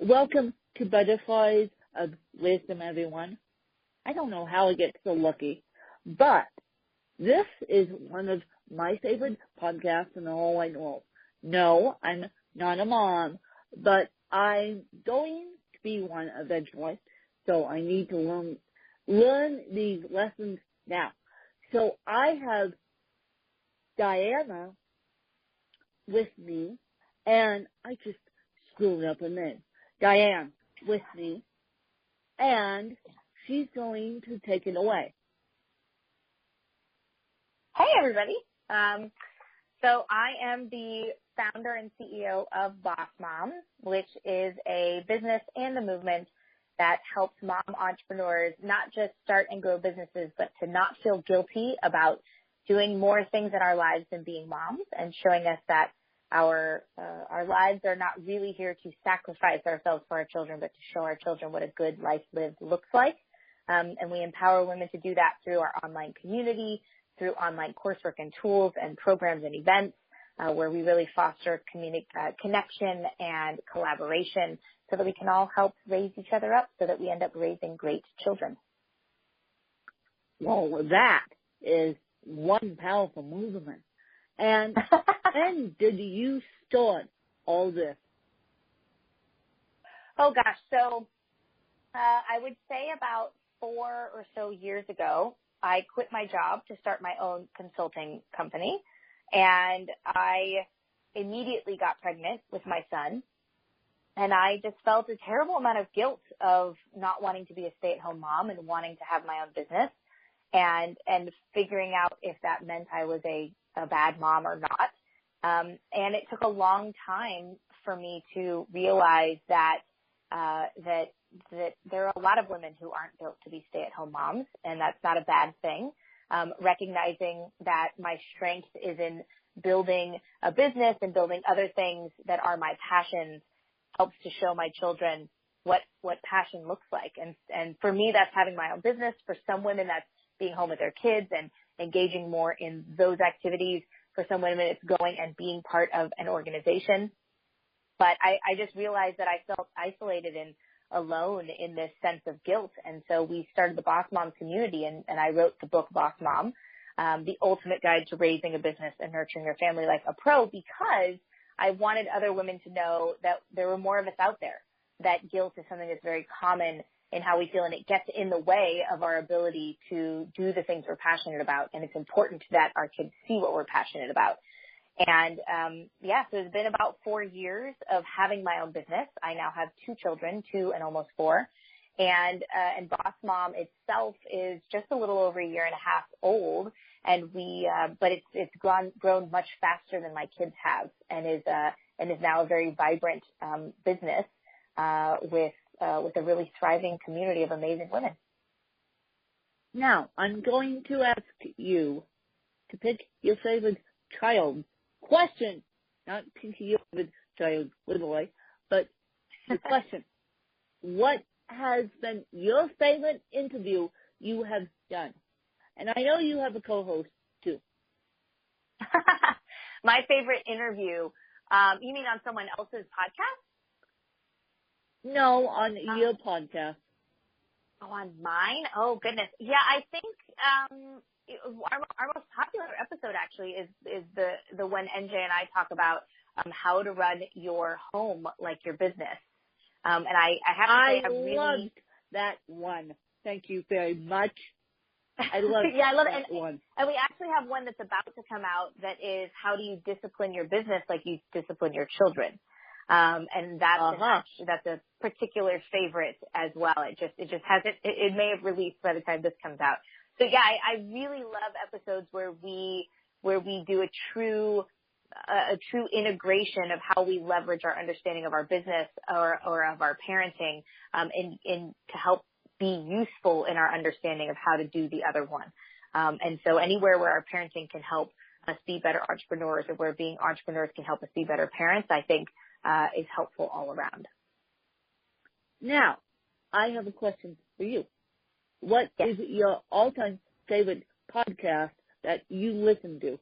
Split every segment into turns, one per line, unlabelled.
Welcome to Butterflies of Wisdom, everyone. I don't know how I get so lucky, but this is one of my favorite podcasts in the whole wide world. No, I'm not a mom, but I'm going to be one eventually, so I need to learn these lessons now. So I have Diana with me, and I just screwed up her name. Diane with me, and she's going to take it away.
Hey, everybody. So I am the founder and CEO of Boss Mom, which is a business and a movement that helps mom entrepreneurs not just start and grow businesses, but to not feel guilty about doing more things in our lives than being moms, and showing us that our lives are not really here to sacrifice ourselves for our children, but to show our children what a good life lived looks like. And we empower women to do that through our online community, through online coursework and tools and programs and events, where we really foster connection and collaboration so that we can all help raise each other up so that we end up raising great children.
Well, that is one powerful movement. And when did you start all this?
Oh, gosh. So I would say about 4 or so years ago, I quit my job to start my own consulting company, and I immediately got pregnant with my son, and I just felt a terrible amount of guilt of not wanting to be a stay-at-home mom and wanting to have my own business, and figuring out if that meant I was a bad mom or not. And it took a long time for me to realize that there are a lot of women who aren't built to be stay-at-home moms, and that's not a bad thing. Recognizing that my strength is in building a business and building other things that are my passions helps to show my children what passion looks like. And for me, that's having my own business. For some women, that's being home with their kids and engaging more in those activities. For some women, it's going and being part of an organization. But I just realized that I felt isolated and alone in this sense of guilt. And so we started the Boss Mom community, and I wrote the book Boss Mom, the ultimate guide to raising a business and nurturing your family like a pro, because I wanted other women to know that there were more of us out there, that guilt is something that's very common in how we feel, and it gets in the way of our ability to do the things we're passionate about. And it's important that our kids see what we're passionate about. And, so it's been about 4 years of having my own business. I now have 2 children, 2 and almost 4. And Boss Mom itself is just a little over 1.5 years old. And but it's grown much faster than my kids have, and is now a very vibrant, business, with a really thriving community of amazing women.
Now, I'm going to ask you to pick your favorite child. Question, not pick your favorite child, literally, but the question. What has been your favorite interview you have done? And I know you have a co-host, too.
My favorite interview, you mean on someone else's podcast?
No, on your podcast.
Oh, on mine? Oh, goodness. Yeah, I think our most popular episode actually is the one NJ and I talk about how to run your home like your business. And I have to say I
loved that one. Thank you very much. I love
yeah, I love it.
One.
And we actually have one that's about to come out that is how do you discipline your business like you discipline your children. And that's a particular favorite as well. It just hasn't, it may have released by the time this comes out. So yeah, I really love episodes where we do a true integration of how we leverage our understanding of our business or of our parenting, in to help be useful in our understanding of how to do the other one. And so anywhere where our parenting can help us be better entrepreneurs, or where being entrepreneurs can help us be better parents, I think is helpful all around.
Now, I have a question for you. What is your all-time favorite podcast that you listen to?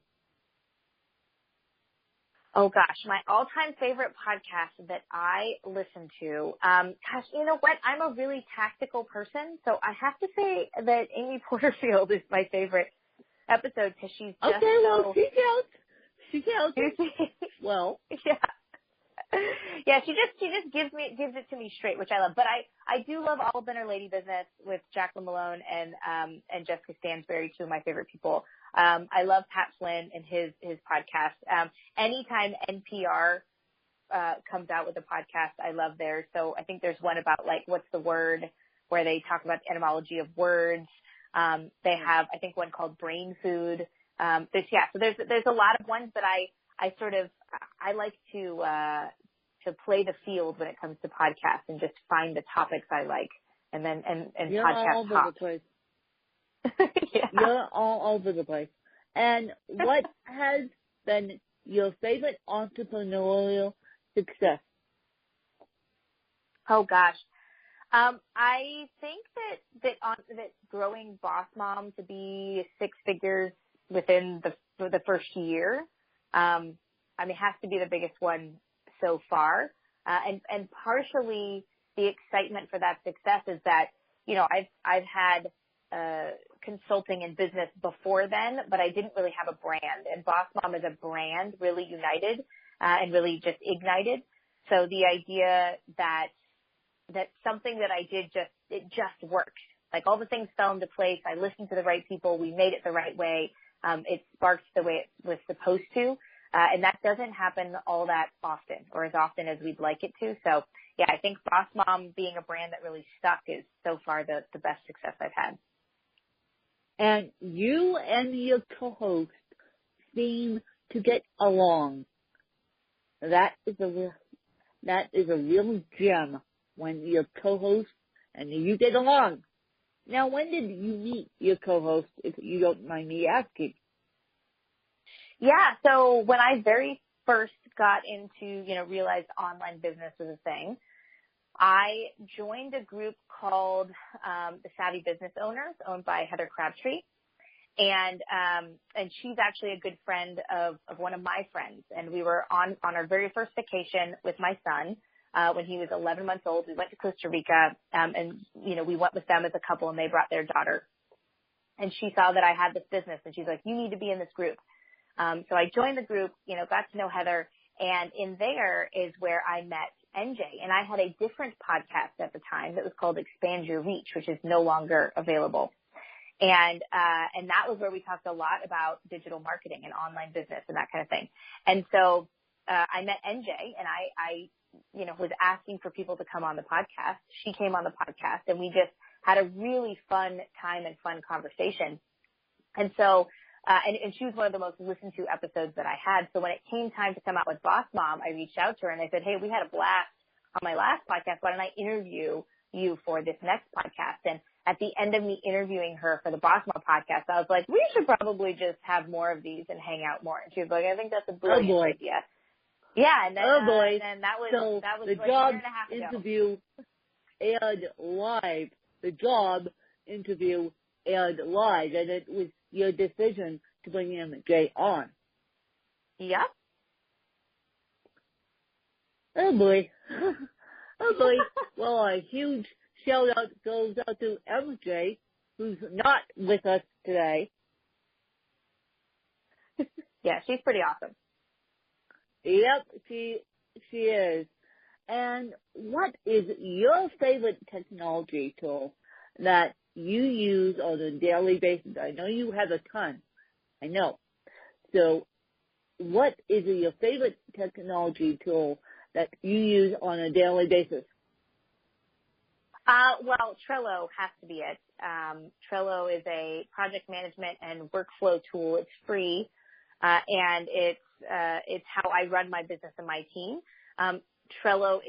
Oh gosh, my all-time favorite podcast that I listen to. Gosh, you know what? I'm a really tactical person, so I have to say that Amy Porterfield is my favorite episode because she's just
okay, well,
so.
she counts. Well,
yeah. Yeah, she just gives it to me straight, which I love. But I do love All Up in Her Lady Business with Jacqueline Malone and Jessica Stansbury, two of my favorite people. I love Pat Flynn and his podcast. Anytime NPR comes out with a podcast, I love theirs. So I think there's one about like what's the word, where they talk about the etymology of words. They have I think one called Brain Food. So there's a lot of ones that I like to play the field when it comes to podcasts and just find the topics I like and
you're
podcast
all over
top.
the place.
Yeah.
You're all over the place. And what has been your favorite entrepreneurial success?
Oh gosh. I think that growing Boss Mom to be 6 figures within the first year, has to be the biggest one so far. And partially the excitement for that success is that, I've had consulting and business before then, but I didn't really have a brand. And Boss Mom as a brand really united and really just ignited. So the idea that something that I did it just worked. Like all the things fell into place. I listened to the right people. We made it the right way. It sparked the way it was supposed to. And that doesn't happen all that often or as often as we'd like it to. So yeah, I think Boss Mom being a brand that really stuck is so far the best success I've had.
And you and your co-host seem to get along. That is a real gem when your co-host and you get along. Now, when did you meet your co-host, if you don't mind me asking?
Yeah, so when I very first got into, realized online business was a thing, I joined a group called the Savvy Business Owners, owned by Heather Crabtree. And she's actually a good friend of one of my friends. And we were on our very first vacation with my son when he was 11 months old. We went to Costa Rica, and we went with them as a couple, and they brought their daughter. And she saw that I had this business, and she's like, "You need to be in this group." So I joined the group, got to know Heather, and in there is where I met NJ. And I had a different podcast at the time that was called Expand Your Reach, which is no longer available. And that was where we talked a lot about digital marketing and online business and that kind of thing. And so I met NJ, and I was asking for people to come on the podcast. She came on the podcast, and we just had a really fun time and fun conversation. And so, and she was one of the most listened to episodes that I had. So when it came time to come out with Boss Mom, I reached out to her and I said, "Hey, we had a blast on my last podcast. Why don't I interview you for this next podcast?" And at the end of me interviewing her for the Boss Mom podcast, I was like, "We should probably just have more of these and hang out more." And she was like, "I think that's a brilliant idea." Yeah, and then, and that was
the
like
job
a year and a half ago.
interview aired live. The job interview aired live, and it was your decision to bring MJ on.
Yep.
Oh boy. Oh boy. Well, a huge shout out goes out to MJ, who's not with us today.
Yeah, she's pretty awesome.
Yep, she is. And what is your favorite technology tool that you use on a daily basis? I know you have a ton. I know. So what is your favorite technology tool that you use on a daily basis?
Well, Trello has to be it. Trello is a project management and workflow tool. It's free, and it's how I run my business and my team. Trello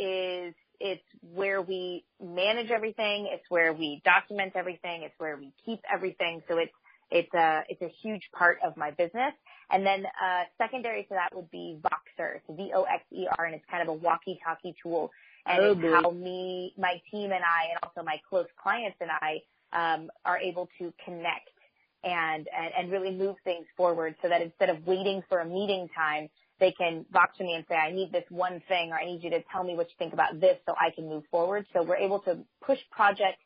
it's where we manage everything. It's where we document everything. It's where we keep everything. So it's a huge part of my business. And then secondary to that would be Voxer. It's Voxer, and it's kind of a walkie-talkie tool. And it's how my team and I, and also my close clients and I, are able to connect and really move things forward, so that instead of waiting for a meeting time, they can box to me and say, I need this one thing, or I need you to tell me what you think about this so I can move forward. So we're able to push projects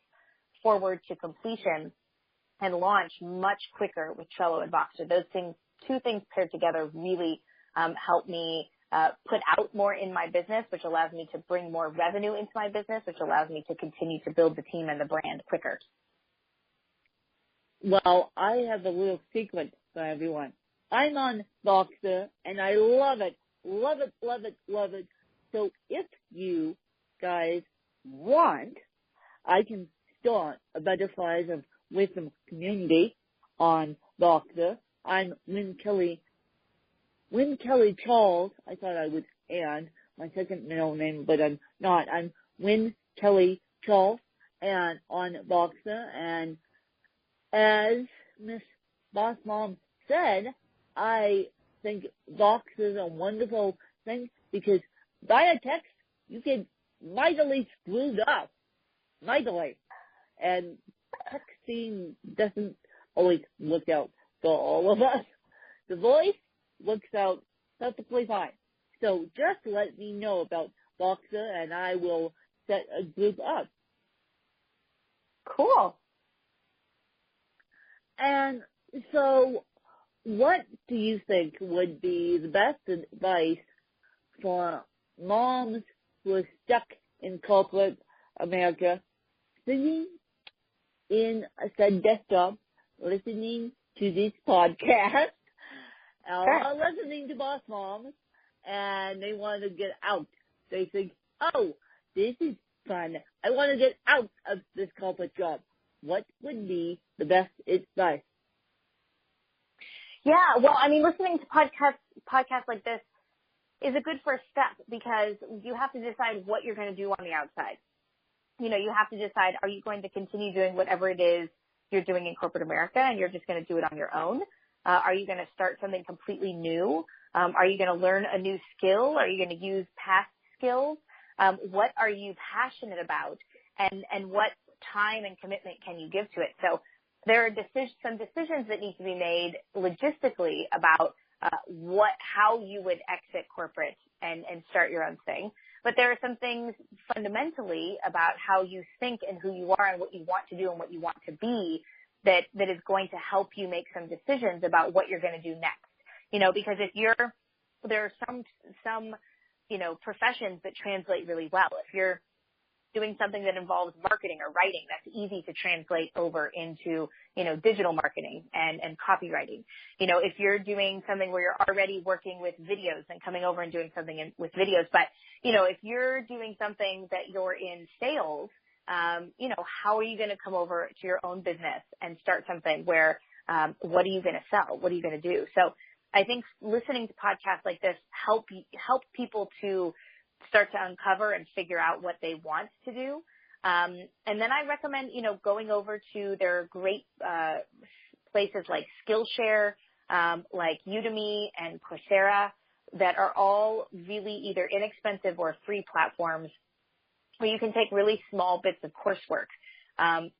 forward to completion and launch much quicker with Trello and Voxer. Those things, two things paired together, really help me put out more in my business, which allows me to bring more revenue into my business, which allows me to continue to build the team and the brand quicker.
Well, I have a little secret for everyone. I'm on Voxer, and I love it. Love it, love it, love it. So if you guys want, I can start a Butterflies of Wisdom community on Voxer. I'm Win Kelly Charles. I thought I would add my second middle name, but I'm not. I'm Win Kelly Charles, and on Voxer. And as Miss Boss Mom said, I think Vox is a wonderful thing because via text you get mightily screwed up. Mightily. And texting doesn't always work out for all of us. The voice works out perfectly fine. So just let me know about Voxer and I will set a group up.
Cool.
And so what do you think would be the best advice for moms who are stuck in corporate America, sitting in a said desktop, listening to this podcast, or listening to Boss Moms, and they want to get out? They think, oh, this is fun. I want to get out of this corporate job. What would be the best advice?
Yeah, well, I mean, listening to podcasts like this is a good first step because you have to decide what you're going to do on the outside. You know, you have to decide, are you going to continue doing whatever it is you're doing in corporate America and you're just going to do it on your own? Are you going to start something completely new? Are you going to learn a new skill? Are you going to use past skills? What are you passionate about? And what time and commitment can you give to it? So there are some decisions that need to be made logistically about how you would exit corporate and start your own thing. But there are some things fundamentally about how you think and who you are and what you want to do and what you want to be that is going to help you make some decisions about what you're going to do next. You know, because there are some, you know, professions that translate really well. If you're doing something that involves marketing or writing, that's easy to translate over into, you know, digital marketing and copywriting. You know, if you're doing something where you're already working with videos and coming over and doing something with videos, but, you know, if you're doing something that you're in sales, you know, how are you going to come over to your own business and start something where, what are you going to sell? What are you going to do? So I think listening to podcasts like this help people to start to uncover and figure out what they want to do. And then I recommend, you know, going over to their great places like Skillshare, like Udemy and Coursera that are all really either inexpensive or free platforms where you can take really small bits of coursework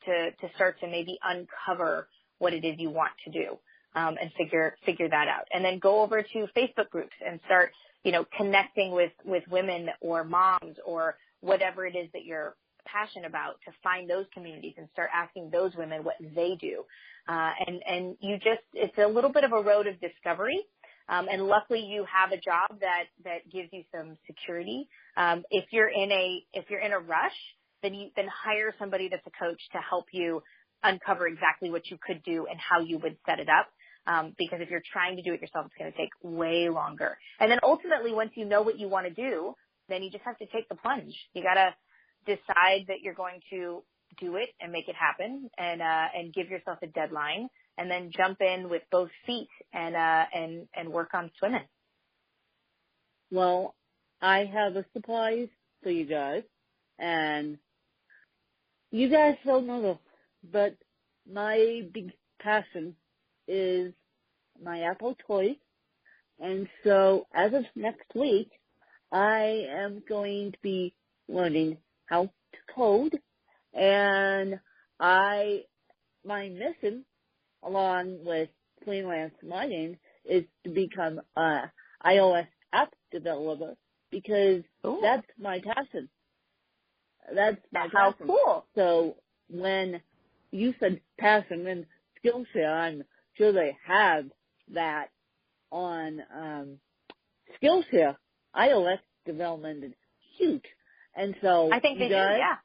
to start to maybe uncover what it is you want to do and figure that out. And then go over to Facebook groups and start, you know, connecting with women or moms or whatever it is that you're passionate about to find those communities and start asking those women what they do. And you just, it's a little bit of a road of discovery. And luckily you have a job that gives you some security. If you're in a rush, then hire somebody that's a coach to help you uncover exactly what you could do and how you would set it up. Because if you're trying to do it yourself, it's going to take way longer. And then ultimately, once you know what you want to do, then you just have to take the plunge. You got to decide that you're going to do it and make it happen and give yourself a deadline and then jump in with both feet and work on swimming.
Well, I have a surprise for you guys, and you guys don't know this, but my big passion is my Apple toys. And so as of next week, I am going to be learning how to code. And my mission, along with freelance mining, is to become an iOS app developer because that's my passion. That's my
How
passion.
cool.
So when you said passion and Skillshare, I'm sure they have that on Skillshare. iOS development is huge. And so
I think they do, yeah.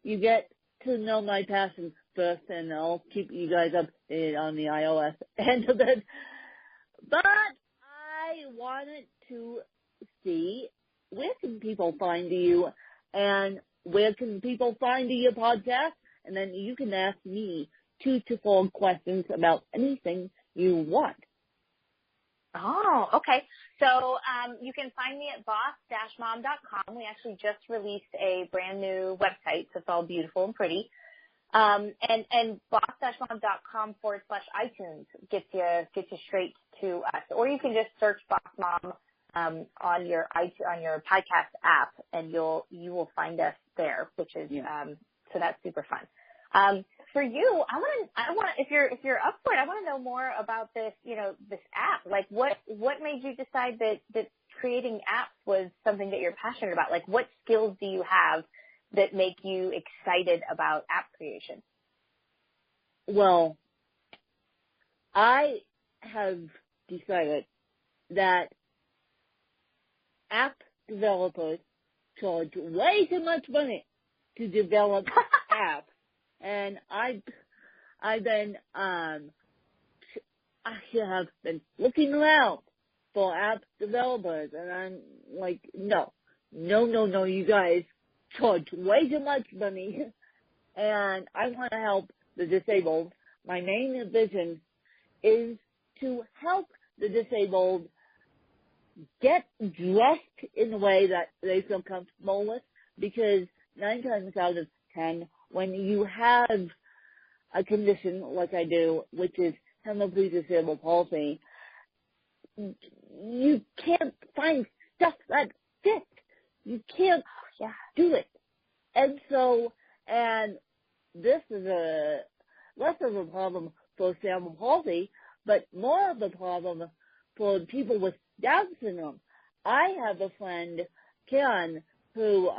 You get to know my passion first, and I'll keep you guys updated on the iOS end of it. But I wanted to see where can people find you and where can people find your podcast, and then you can ask me 2 to 4 questions about anything you want.
Oh, okay. So you can find me at boss-mom.com. We actually just released a brand new website, so it's all beautiful and pretty. And boss-mom.com/iTunes gets you straight to us. Or you can just search Boss Mom on your podcast app, and you will find us there, which is so that's super fun. For you, I want if you're up for it, I want to know more about this app. Like what made you decide that creating apps was something that you're passionate about? Like what skills do you have that make you excited about app creation?
Well, I have decided that app developers charge way too much money to develop apps. And I have been looking around for app developers, and I'm like, no, you guys charge way too much money, and I want to help the disabled. My main vision is to help the disabled get dressed in a way that they feel comfortable with, because 9 times out of 10, when you have a condition like I do, which is hemiplegic cerebral palsy, you can't find stuff that fits. You can't do it. And so, and this is less of a problem for cerebral palsy, but more of a problem for people with Down syndrome. I have a friend, Karen, who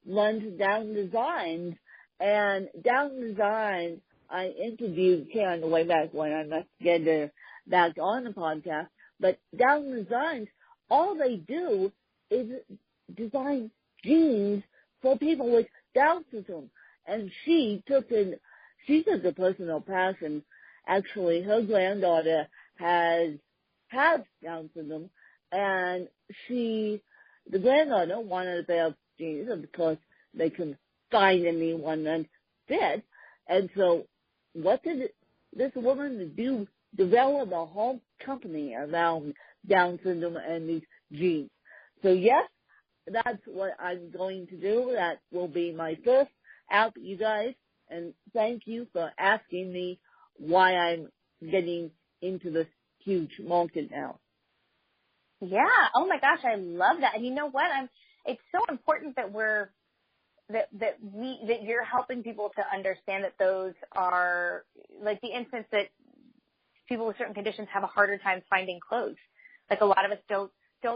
runs Down Designs, and Down Designs, I interviewed Karen way back when. I must get her back on the podcast. But Down Designs, all they do is design jeans for people with Down syndrome. And she took a personal passion. Actually, her granddaughter has Down syndrome, and the granddaughter wanted a pair of jeans, and of course they couldn't find anyone that fit. And so what did this woman do? Develop a whole company around Down syndrome and these jeans. So yes, that's what I'm going to do. That will be my first app, you guys. And thank you for asking me why I'm getting into this huge market now.
Yeah. Oh my gosh, I love that. And you know what? It's so important that that you're helping people to understand that those are like the instance that people with certain conditions have a harder time finding clothes. Like a lot of us don't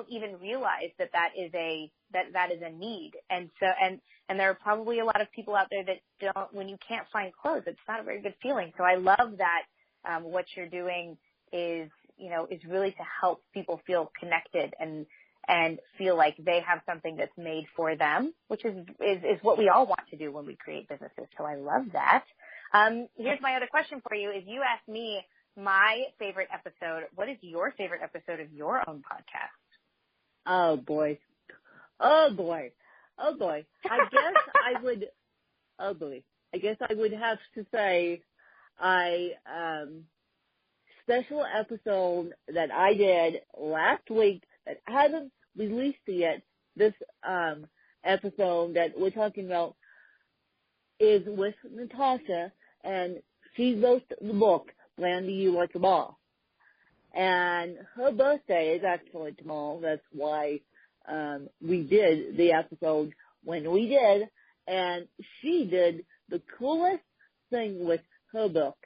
even realize that is a need. And so, and there are probably a lot of people out there that don't, when you can't find clothes, it's not a very good feeling. So I love that, what you're doing is really to help people feel connected and feel like they have something that's made for them, which is what we all want to do when we create businesses. So I love that. Here's my other question for you. Is you asked me my favorite episode. What is your favorite episode of your own podcast?
Oh boy. I guess I would have to say special episode that I did last week that hasn't released yet. This episode that we're talking about is with Natasha, and she wrote the book Land You Like a Boss. And her birthday is actually tomorrow. That's why we did the episode when we did. And she did the coolest thing with her book.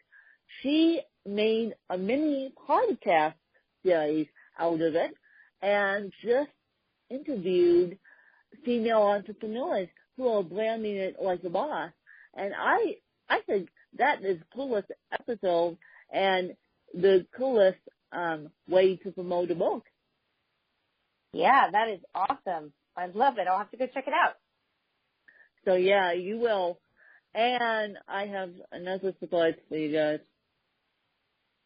She made a mini podcast series out of it. and just interviewed female entrepreneurs who are branding it like a boss. And I think that is the coolest episode and the coolest way to promote a book.
Yeah, that is awesome. I love it. I'll have to go check it out.
So yeah, you will. And I have another surprise for you guys.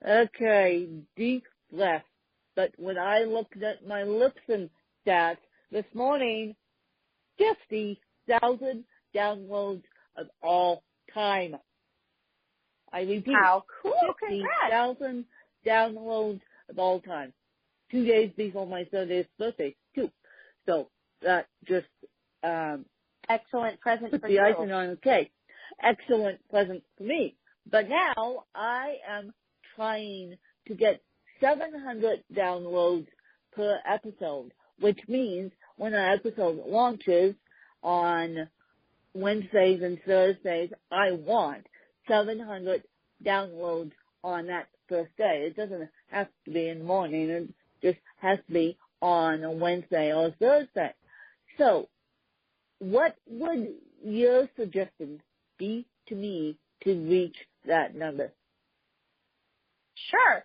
Okay, deep breath. But when I looked at my Lipson stats this morning, 50,000 downloads of all time. I repeat,
how cool!
50,000 downloads of all time. 2 days before my 30th birthday, too. So that just
excellent present
put
for
the
you.
icing on the cake. Excellent present for me. But now I am trying to get 700 downloads per episode, which means when an episode launches on Wednesdays and Thursdays, I want 700 downloads on that first day. It doesn't have to be in the morning. It just has to be on a Wednesday or Thursday. So what would your suggestion be to me to reach that number?
Sure.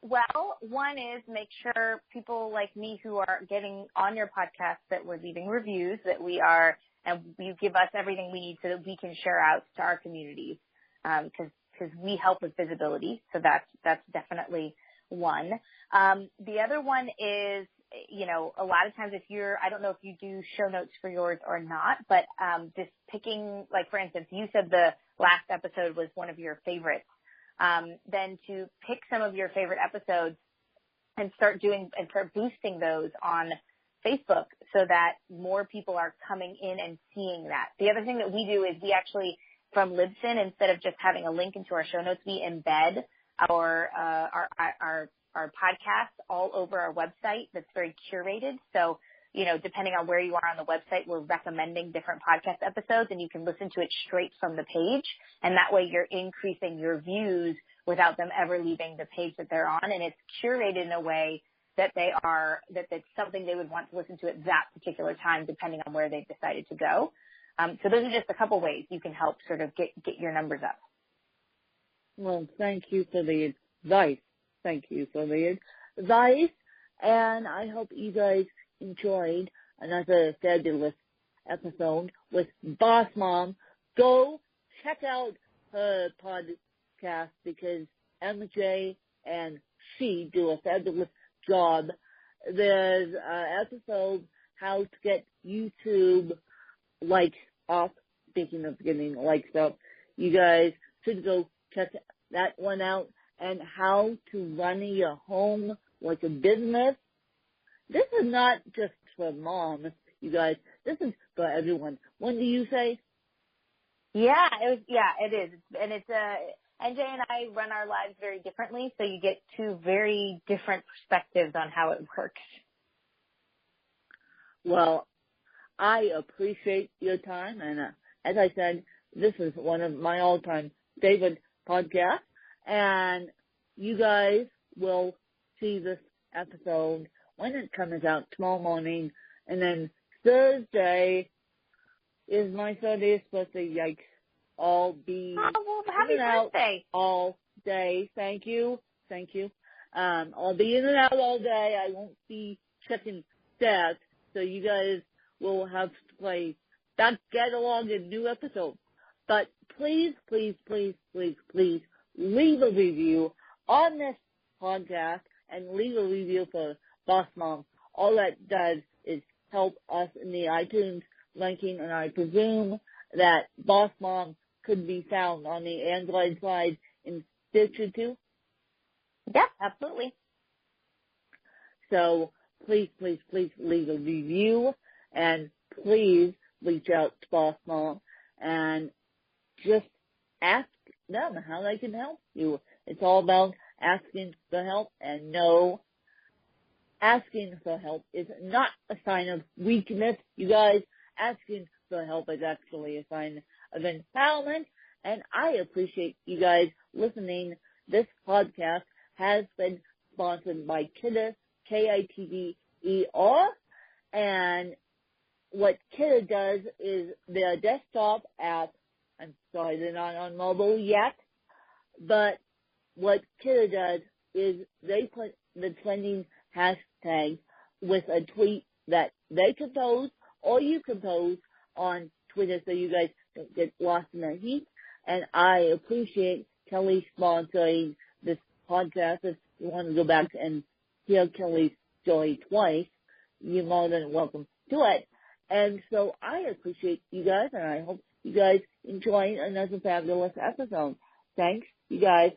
Well, one is make sure people like me who are getting on your podcast that we're leaving reviews, that we are, and you give us everything we need so that we can share out to our communities, because we help with visibility. So that's definitely one. The other one is, a lot of times I don't know if you do show notes for yours or not, but just picking, like for instance, you said the last episode was one of your favorites. Then to pick some of your favorite episodes and start boosting those on Facebook so that more people are coming in and seeing that. The other thing that we do is we actually, from Libsyn, instead of just having a link into our show notes, we embed our podcast all over our website that's very curated. So, depending on where you are on the website, we're recommending different podcast episodes and you can listen to it straight from the page. And that way you're increasing your views without them ever leaving the page that they're on. And it's curated in a way that that's something they would want to listen to at that particular time, depending on where they've decided to go. So those are just a couple ways you can help sort of get your numbers up.
Well, thank you for the advice. Thank you for the advice. And I hope you guys enjoyed another fabulous episode with Boss Mom. Go check out her podcast because MJ and she do a fabulous job. There's an episode how to get YouTube likes up. Speaking of getting likes up, you guys should go check that one out. And how to run your home like a business. This is not just for moms, you guys. This is for everyone. When do you say?
Yeah, it is. And it's NJ and I run our lives very differently, so you get two very different perspectives on how it works.
Well, I appreciate your time, and as I said, this is one of my all-time favorite podcasts, and you guys will see this episode when it comes out tomorrow morning, and then Thursday is my 30th birthday. Yikes. I'll be
happy birthday
all day. Thank you. I'll be in and out all day. I won't be checking stats, so you guys will have to play that get along in new episode. But please leave a review on this podcast and leave a review for Boss Mom. All that does is help us in the iTunes ranking, and I presume that Boss Mom could be found on the Android side in Stitcher too?
Yeah, absolutely.
So please leave a review, and please reach out to Boss Mom and just ask them how they can help you. It's all about asking for help, and no, asking for help is not a sign of weakness, you guys. Asking for help is actually a sign of empowerment, and I appreciate you guys listening. This podcast has been sponsored by Kidder Kitver. And what Kidder does is their desktop app. I'm sorry, they're not on mobile yet. But what Kidder does is they put the trending hashtag with a tweet that they compose or you compose on Twitter so you guys don't get lost in the heat. And I appreciate Kelly sponsoring this podcast. If you want to go back and hear Kelly's story twice, you're more than welcome to it. And so I appreciate you guys, and I hope you guys enjoy another fabulous episode. Thanks, you guys.